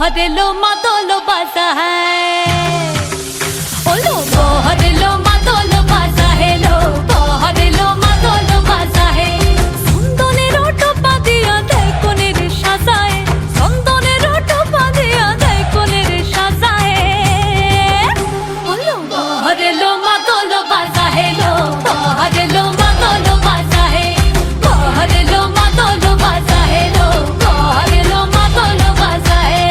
बहर लो मादल बाजा है ओ लो बहर लो मादल बाजा है लो बहर लो मादल बाजा है संदने रोटो पादिया देय कोनेर साजाए संदने रोटो पादिया देय कोनेर साजाए ओ लो बहर लो मादल बाजा है लो बहर लो मादल बाजा है बहर लो मादल बाजा है लो बहर लो मादल बाजा है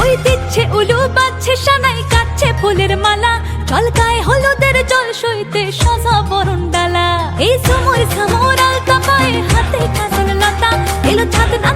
ওই দিচ্ছে উলু বাজছে সানাই কাচ্ছে ফুলের মালা জল গায়ে হলুদের জল সইতে সাজা বরণ ডালা এই সময় সামর আলতা পায়ে হাতে কাজল লতা এলো ছাদ না